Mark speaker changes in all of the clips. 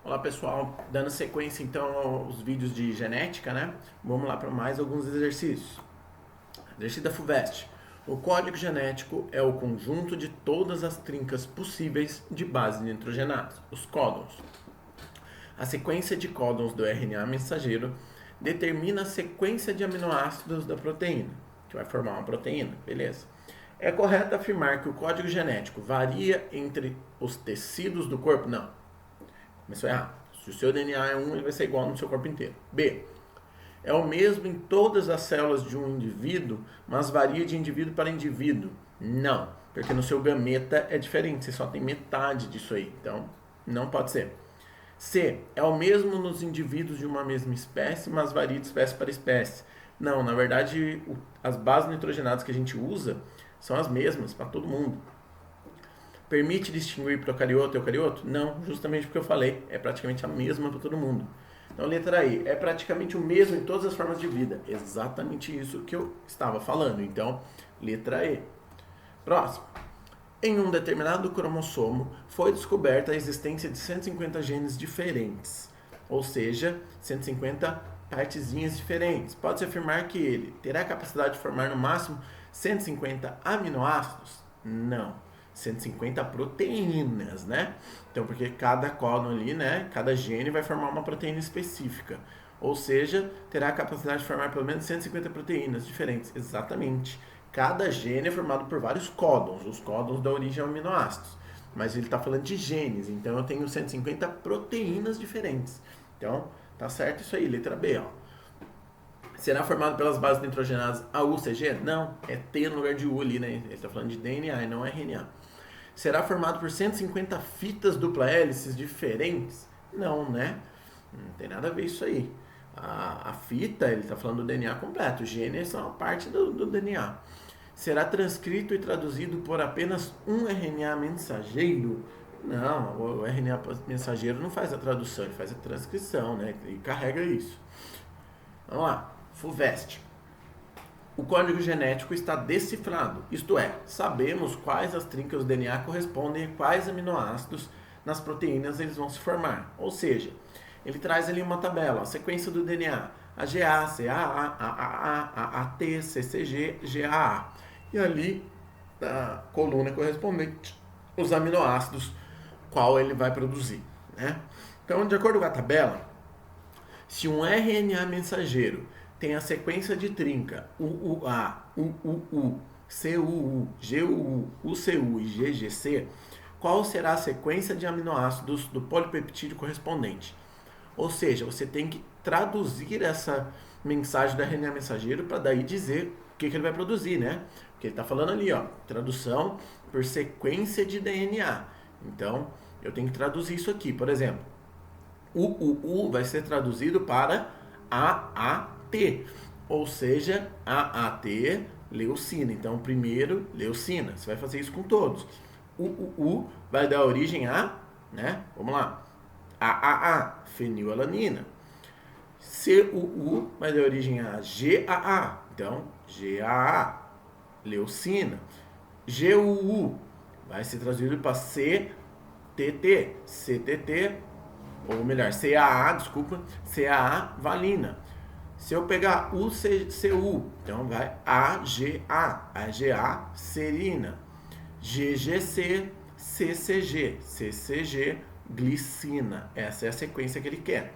Speaker 1: Olá pessoal, dando sequência então aos vídeos de genética, né? Vamos lá para mais alguns exercícios. Exercício da FUVEST. O código genético é o conjunto de todas as trincas possíveis de base nitrogenadas, os códons. A sequência de códons do RNA mensageiro determina a sequência de aminoácidos da proteína, que vai formar uma proteína, beleza? É correto afirmar que o código genético varia entre os tecidos do corpo? Não. Começou errado. Se o seu DNA é 1, ele vai ser igual no seu corpo inteiro. B. É o mesmo em todas as células de um indivíduo, mas varia de indivíduo para indivíduo? Não, porque no seu gameta é diferente, você só tem metade disso aí. Então, não pode ser. C. É o mesmo nos indivíduos de uma mesma espécie, mas varia de espécie para espécie? Não, na verdade, as bases nitrogenadas que a gente usa são as mesmas para todo mundo. Permite distinguir procarioto e eucarioto? Não, justamente porque eu falei, é praticamente a mesma para todo mundo. Então, letra E, é praticamente o mesmo em todas as formas de vida. Exatamente isso que eu estava falando. Então, letra E. Próximo. Em um determinado cromossomo, foi descoberta a existência de 150 genes diferentes, ou seja, 150 partezinhas diferentes. Pode-se afirmar que ele terá a capacidade de formar no máximo 150 aminoácidos? Não. 150 proteínas, né? Então, porque cada códon ali, né? Cada gene vai formar uma proteína específica. Ou seja, terá a capacidade de formar pelo menos 150 proteínas diferentes. Exatamente. Cada gene é formado por vários códons. Os códons dão origem a aminoácidos. Mas ele está falando de genes. Então, eu tenho 150 proteínas diferentes. Então, tá certo isso aí. Letra B, ó. Será formado pelas bases nitrogenadas AUCG? Não, é T no lugar de U ali, né? Ele está falando de DNA e não RNA. Será formado por 150 fitas dupla hélices diferentes? Não, né? Não tem nada a ver isso aí. A fita, ele está falando do DNA completo. Os genes são uma parte do DNA. Será transcrito e traduzido por apenas um RNA mensageiro? Não, o RNA mensageiro não faz a tradução, ele faz a transcrição, né? E carrega isso. Vamos lá. FUVEST. O código genético está decifrado, isto é, sabemos quais as trincas do DNA correspondem a quais aminoácidos nas proteínas eles vão se formar. Ou seja, ele traz ali uma tabela, a sequência do DNA, AGA, CAA, AAA, AAT, CCG, GAA. E ali, na coluna correspondente, os aminoácidos, qual ele vai produzir, né? Então, de acordo com a tabela, se um RNA mensageiro tem a sequência de trinca UUA, UUU, CUU, GUU, UCU e GGC, qual será a sequência de aminoácidos do polipeptídeo correspondente? Ou seja, você tem que traduzir essa mensagem do RNA mensageiro para daí dizer o que ele vai produzir, né? Porque ele está falando ali, ó, tradução por sequência de DNA. Então, eu tenho que traduzir isso aqui. Por exemplo, UUU vai ser traduzido para AAT, ou seja, AAT, leucina. Então, primeiro, leucina. Você vai fazer isso com todos. UUU vai dar origem a, né? Vamos lá. AAA, fenilalanina. CUU vai dar origem a GAA. Então, GAA, leucina. GUU vai ser traduzido para CTT, CTT, ou melhor, CAA, desculpa, CAA, valina. Se eu pegar UCU, então vai AGA, AGA, serina. GGC, CCG, CCG, glicina. Essa é a sequência que ele quer.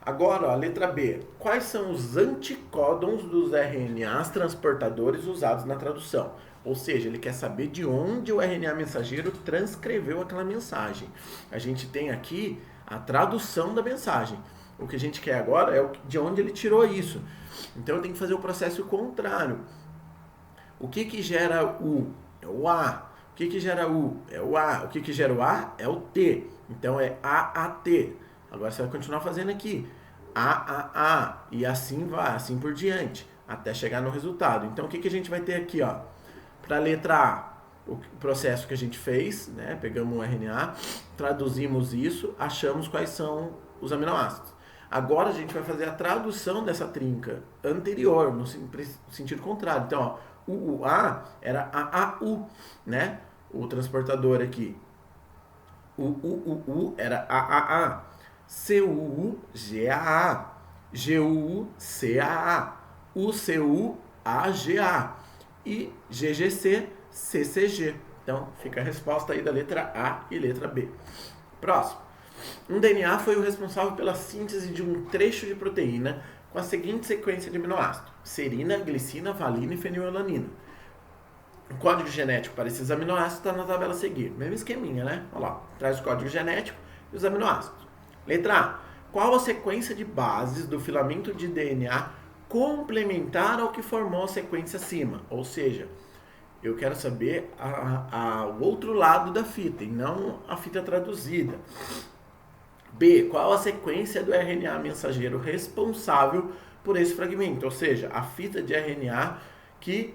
Speaker 1: Agora, ó, a letra B. Quais são os anticódons dos RNAs transportadores usados na tradução? Ou seja, ele quer saber de onde o RNA mensageiro transcreveu aquela mensagem. A gente tem aqui a tradução da mensagem. O que a gente quer agora é de onde ele tirou isso. Então eu tenho que fazer o processo contrário. O que gera U? É o A. O que gera U? É o A. O que gera o A? É o T. Então é AAT. Agora você vai continuar fazendo aqui. AAA. E assim vai, assim por diante. Até chegar no resultado. Então o que a gente vai ter aqui, ó? Para a letra A, o processo que a gente fez, né? Pegamos um RNA, traduzimos isso, achamos quais são os aminoácidos. Agora a gente vai fazer a tradução dessa trinca anterior, no sentido contrário. Então, ó, o UA era AAU, né? O transportador aqui. O UU era AAA. CUUGAA, GUUCAA, UCUAGA e GGC-CCG. Então, fica a resposta aí da letra A e letra B. Próximo. Um DNA foi o responsável pela síntese de um trecho de proteína com a seguinte sequência de aminoácidos: serina, glicina, valina e fenilalanina. O código genético para esses aminoácidos está na tabela a seguir. Mesmo esqueminha, né? Olha lá, traz o código genético e os aminoácidos. Letra A. Qual a sequência de bases do filamento de DNA complementar ao que formou a sequência acima? Ou seja, eu quero saber o outro lado da fita e não a fita traduzida. B. Qual a sequência do RNA mensageiro responsável por esse fragmento? Ou seja, a fita de RNA que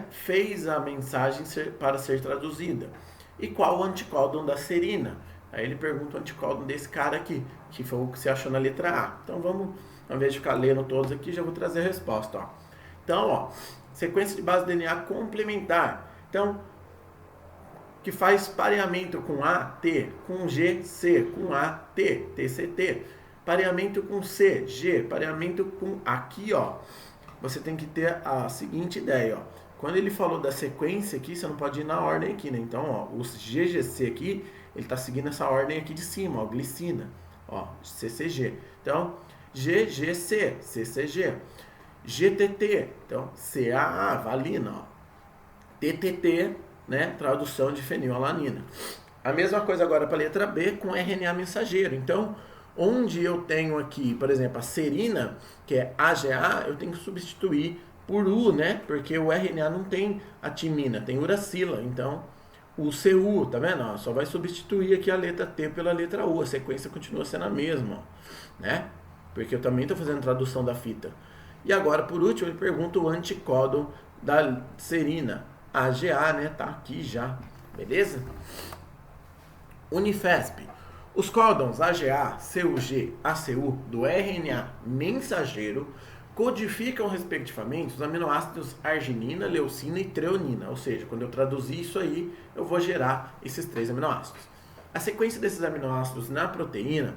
Speaker 1: fez a mensagem para ser traduzida. E qual o anticódon da serina? Aí ele pergunta o anticódon desse cara aqui, que foi o que você achou na letra A. Então vamos, ao invés de ficar lendo todos aqui, já vou trazer a resposta. Ó. Então, sequência de base de DNA complementar. Então, que faz pareamento com A, T, com G, C, com A, T, TCT. Pareamento com C, G, pareamento com aqui, ó. Você tem que ter a seguinte ideia, ó. Quando ele falou da sequência aqui, você não pode ir na ordem aqui, né? Então, ó, o GGC aqui, ele tá seguindo essa ordem aqui de cima, ó, glicina, ó, CCG. Então, GGC, CCG. GTT, então, CAA, valina, ó. TTT, tradução de fenilalanina. A mesma coisa agora para a letra B com RNA mensageiro. Então, onde eu tenho aqui, por exemplo, a serina, que é AGA, eu tenho que substituir por U, Porque o RNA não tem a timina, tem uracila. Então, o CU, tá vendo? Só vai substituir aqui a letra T pela letra U. A sequência continua sendo a mesma, Porque eu também estou fazendo tradução da fita. E agora, por último, ele pergunta o anticódon da serina. AGA, tá aqui já, beleza? Unifesp. Os códons AGA, CUG, ACU do RNA mensageiro codificam respectivamente os aminoácidos arginina, leucina e treonina. Ou seja, quando eu traduzir isso aí, eu vou gerar esses 3 aminoácidos. A sequência desses aminoácidos na proteína,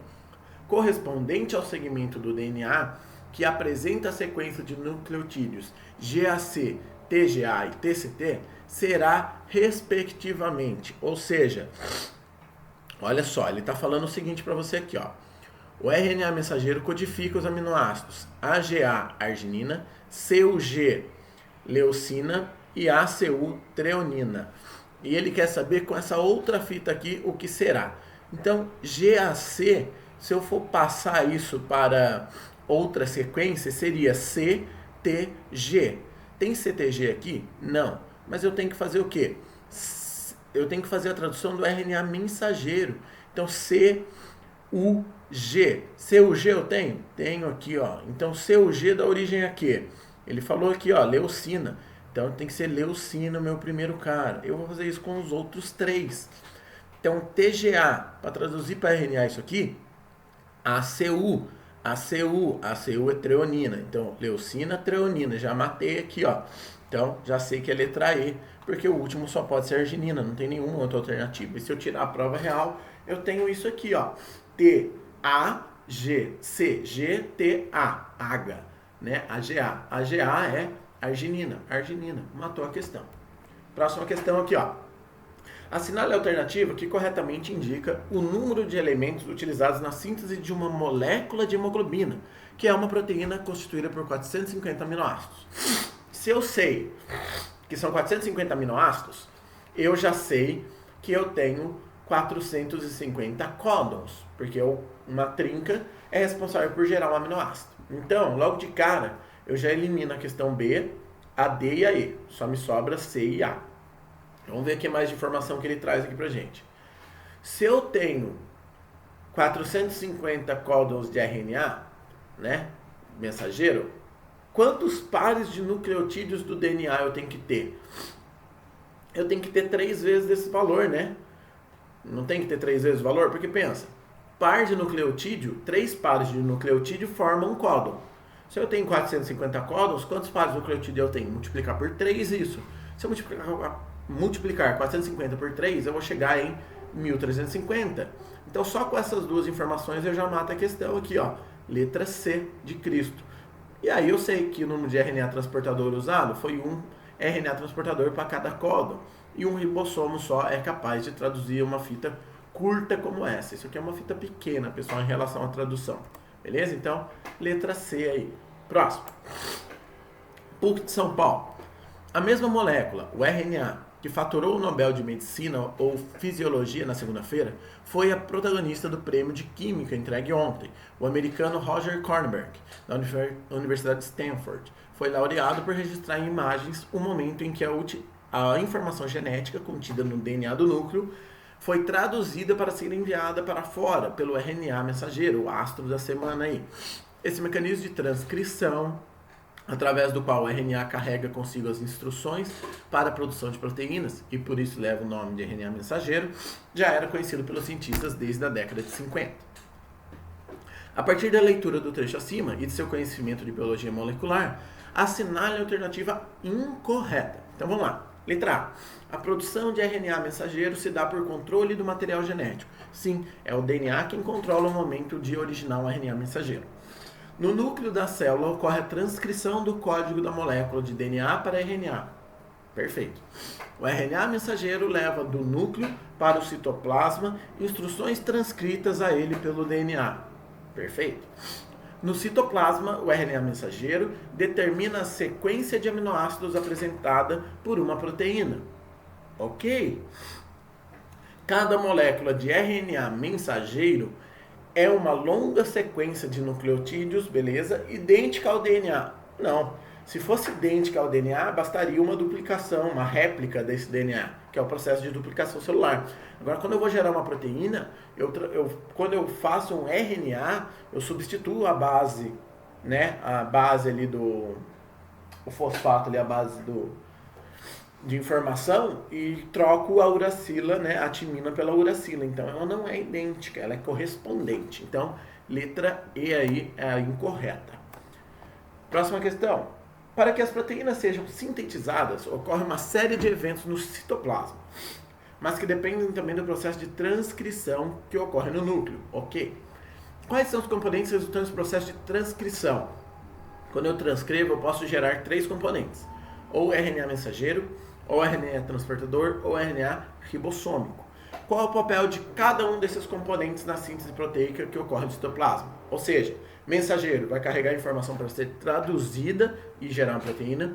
Speaker 1: correspondente ao segmento do DNA, que apresenta a sequência de nucleotídeos GAC, TGA e TCT, será respectivamente. Ou seja, olha só, ele está falando o seguinte para você aqui, ó. O RNA mensageiro codifica os aminoácidos AGA, arginina, CUG, leucina e ACU, treonina. E ele quer saber com essa outra fita aqui o que será. Então, GAC, se eu for passar isso para outra sequência, seria CTG. Tem CTG aqui? Não. Mas eu tenho que fazer o quê? Eu tenho que fazer a tradução do RNA mensageiro. Então, CUG. CUG eu tenho? Tenho aqui, ó. Então, CUG dá origem a quê? Ele falou aqui, ó, leucina. Então, tem que ser leucina o meu primeiro cara. Eu vou fazer isso com os outros 3. Então, TGA, para traduzir para RNA isso aqui, ACU é treonina. Então, leucina, treonina. Já matei aqui, ó. Então, já sei que é letra E, porque o último só pode ser arginina, não tem nenhuma outra alternativa. E se eu tirar a prova real, eu tenho isso aqui, ó. TAGCGTA, AGA, AGA. AGA é arginina. Matou a questão. Próxima questão aqui, ó. Assinale a alternativa que corretamente indica o número de elementos utilizados na síntese de uma molécula de hemoglobina, que é uma proteína constituída por 450 aminoácidos. Se eu sei que são 450 aminoácidos, eu já sei que eu tenho 450 códons, porque uma trinca é responsável por gerar um aminoácido. Então, logo de cara, eu já elimino a questão B, a D e a E. Só me sobra C e A. Vamos ver aqui mais de informação que ele traz aqui pra gente. Se eu tenho 450 códons de RNA, mensageiro, quantos pares de nucleotídeos do DNA eu tenho que ter? Eu tenho que ter 3 vezes esse valor, Não tem que ter 3 vezes o valor? Porque pensa, par de nucleotídeo, 3 pares de nucleotídeo formam um códon. Se eu tenho 450 códons, quantos pares de nucleotídeo eu tenho? Multiplicar por 3 isso. Se eu multiplicar 450 por 3, eu vou chegar em 1350. Então só com essas duas informações eu já mato a questão aqui, ó. Letra C de Cristo. E aí eu sei que o número de RNA transportador usado foi um RNA transportador para cada códon. E um ribossomo só é capaz de traduzir uma fita curta como essa. Isso aqui é uma fita pequena, pessoal, em relação à tradução. Beleza? Então, letra C aí. Próximo. PUC de São Paulo. A mesma molécula, o RNA, que faturou o Nobel de Medicina ou Fisiologia na segunda-feira, foi a protagonista do prêmio de Química entregue ontem. O americano Roger Kornberg, da Universidade de Stanford, foi laureado por registrar em imagens o momento em que a informação genética contida no DNA do núcleo foi traduzida para ser enviada para fora pelo RNA mensageiro, o astro da semana aí. Esse mecanismo de transcrição, através do qual o RNA carrega consigo as instruções para a produção de proteínas, e por isso leva o nome de RNA mensageiro, já era conhecido pelos cientistas desde a década de 50. A partir da leitura do trecho acima e de seu conhecimento de biologia molecular, assinale a alternativa incorreta. Então vamos lá. Letra A. A produção de RNA mensageiro se dá por controle do material genético. Sim, é o DNA quem controla o momento de originar o RNA mensageiro. No núcleo da célula ocorre a transcrição do código da molécula de DNA para RNA. Perfeito. O RNA mensageiro leva do núcleo para o citoplasma instruções transcritas a ele pelo DNA. Perfeito. No citoplasma, o RNA mensageiro determina a sequência de aminoácidos apresentada por uma proteína. Ok? Cada molécula de RNA mensageiro é uma longa sequência de nucleotídeos, beleza? Idêntica ao DNA. Não. Se fosse idêntica ao DNA, bastaria uma duplicação, uma réplica desse DNA, que é o processo de duplicação celular. Agora, quando eu vou gerar uma proteína, quando eu faço um RNA, eu substituo a base, né? A base ali o fosfato ali, a base de informação, e troco a uracila, né? A timina pela uracila. Então, ela não é idêntica, ela é correspondente. Então, letra E aí é a incorreta. Próxima questão. Para que as proteínas sejam sintetizadas, ocorre uma série de eventos no citoplasma, mas que dependem também do processo de transcrição que ocorre no núcleo, ok? Quais são os componentes resultantes do processo de transcrição? Quando eu transcrevo, eu posso gerar 3 componentes, ou RNA mensageiro, ou RNA transportador, ou RNA ribossômico. Qual é o papel de cada um desses componentes na síntese proteica que ocorre no citoplasma? Ou seja, mensageiro vai carregar a informação para ser traduzida e gerar uma proteína.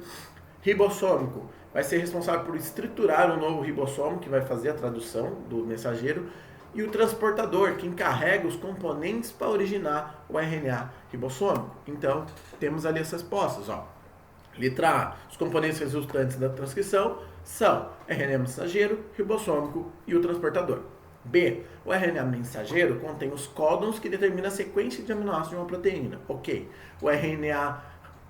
Speaker 1: Ribossômico vai ser responsável por estruturar um novo ribossomo que vai fazer a tradução do mensageiro. E o transportador, quem carrega os componentes para originar o RNA ribossômico. Então, temos ali as respostas, ó. Letra A. Os componentes resultantes da transcrição são RNA mensageiro, ribossômico e o transportador. B. O RNA mensageiro contém os códons que determinam a sequência de aminoácidos de uma proteína. Ok. O RNA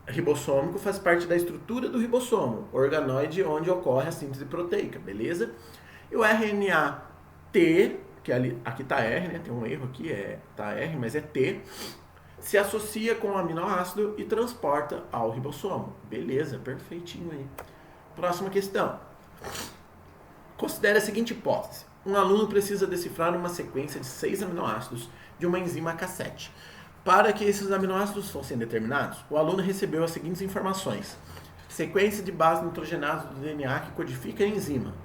Speaker 1: ribossômico faz parte da estrutura do ribossomo, organoide onde ocorre a síntese proteica, beleza? E o RNA T, que aqui está R, né? Tem um erro aqui, tá R, mas é T, se associa com o aminoácido e transporta ao ribossomo. Beleza, perfeitinho aí. Próxima questão. Considere a seguinte hipótese. Um aluno precisa decifrar uma sequência de 6 aminoácidos de uma enzima K7. Para que esses aminoácidos fossem determinados, o aluno recebeu as seguintes informações. Sequência de base nitrogenada do DNA que codifica a enzima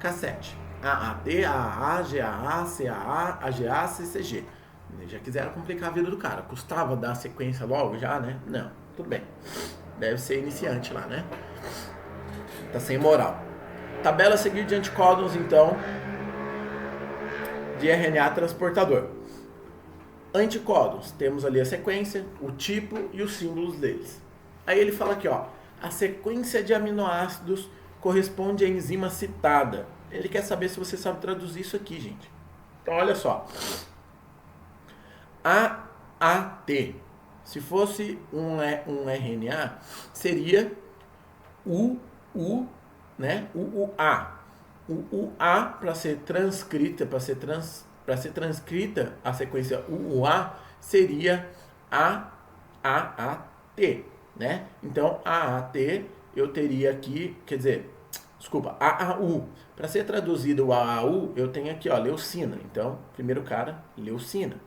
Speaker 1: K7. AAT, AAA, GAA, CAA, AGA, CCG. Já quiseram complicar a vida do cara. Custava dar a sequência logo já, né? Não, tudo bem. Deve ser iniciante lá, né? Tá sem moral. Tabela a seguir de anticódons, então, de RNA transportador. Anticódons, temos ali a sequência, o tipo e os símbolos deles. Aí ele fala aqui, ó, a sequência de aminoácidos corresponde à enzima citada. Ele quer saber se você sabe traduzir isso aqui, gente. Então, olha só. AAT. Se fosse um RNA, seria UU, né? UUA. O UA, para ser transcrita, a sequência UUA seria AAT, né? Então, AAT eu teria aqui, quer dizer, Desculpa, AAU. Para ser traduzido o AAU, eu tenho aqui, ó, leucina. Então, primeiro cara, leucina.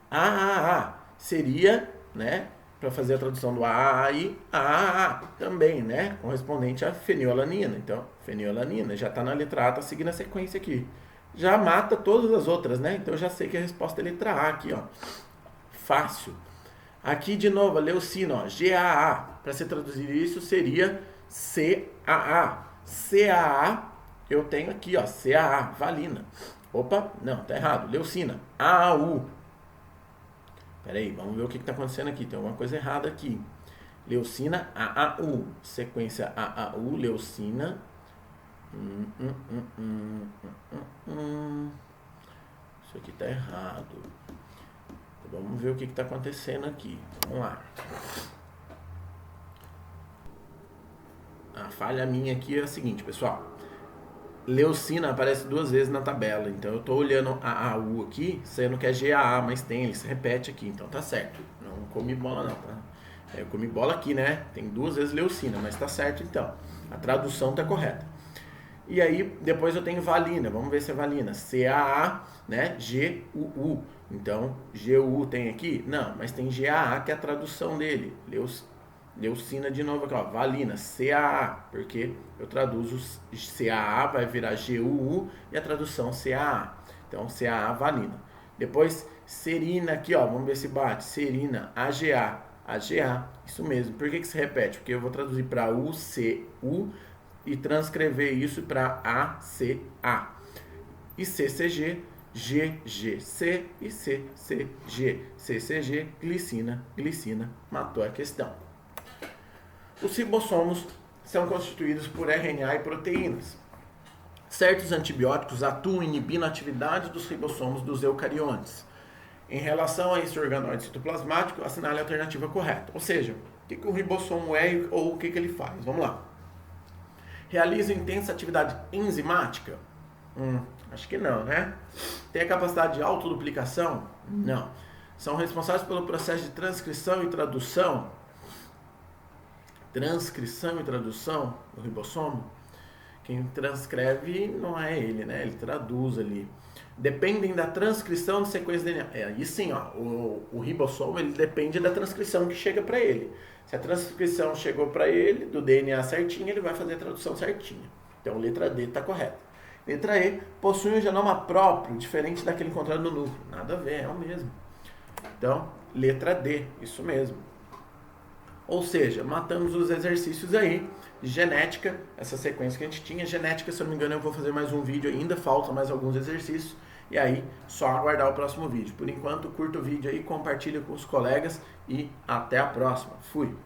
Speaker 1: AAA seria, né, para fazer a tradução do AAA também, né, correspondente à fenilalanina. Então, fenilalanina já está na letra A, está seguindo a sequência aqui. Já mata todas as outras, né? Então, eu já sei que a resposta é letra A aqui, ó. Fácil. Aqui, de novo, a leucina, ó, GAA. Para ser traduzido isso, seria CAA. CAA, eu tenho aqui, ó, CAA, valina. Opa, não, tá errado. Leucina, AAU. Peraí, vamos ver o que está acontecendo aqui. Tem alguma coisa errada aqui. Leucina, AAU. Sequência AAU, leucina. Isso aqui está errado. Vamos ver o que está acontecendo aqui. Vamos lá. A falha minha aqui é a seguinte, pessoal. Leucina aparece 2 vezes na tabela, então eu estou olhando a AU aqui, sendo que é GAA, mas tem, ele se repete aqui, então tá certo. Não comi bola não, tá? Eu comi bola aqui, né? Tem 2 vezes leucina, mas tá certo então. A tradução tá correta. E aí, depois eu tenho valina, vamos ver se é valina. CAA, né? GUU. Então, GUU tem aqui? Não, mas tem GAA, que é a tradução dele. Leucina de novo aqui, ó, valina, CAA, porque eu traduzo CAA, vai virar GUU e a tradução CAA. Então, CAA, valina. Depois, serina aqui, ó, vamos ver se bate. Serina, AGA, AGA, isso mesmo. Por que se repete? Porque eu vou traduzir para UCU e transcrever isso para ACA. E CCG, GGC e CCG. CCG, glicina, glicina, matou a questão. Os ribossomos são constituídos por RNA e proteínas. Certos antibióticos atuam inibindo a atividade dos ribossomos dos eucariontes. Em relação a esse organóide citoplasmático, assinale a alternativa correta. Ou seja, o que o ribossomo é ou o que ele faz? Vamos lá. Realiza intensa atividade enzimática? Acho que não, né? Tem a capacidade de autoduplicação? Não. São responsáveis pelo processo de transcrição e tradução? Transcrição e tradução do ribossomo? Quem transcreve não é ele, né? Ele traduz ali. Dependem da transcrição de sequência de DNA. Aí sim, ó, o ribossomo ele depende da transcrição que chega para ele. Se a transcrição chegou para ele do DNA certinho, ele vai fazer a tradução certinha. Então, letra D está correta. Letra E, possui um genoma próprio, diferente daquele encontrado no núcleo. Nada a ver, é o mesmo. Então, letra D, isso mesmo. Ou seja, matamos os exercícios aí de genética, essa sequência que a gente tinha. Genética, se eu não me engano, eu vou fazer mais um vídeo ainda, faltam mais alguns exercícios. E aí, só aguardar o próximo vídeo. Por enquanto, curta o vídeo aí, compartilha com os colegas e até a próxima. Fui!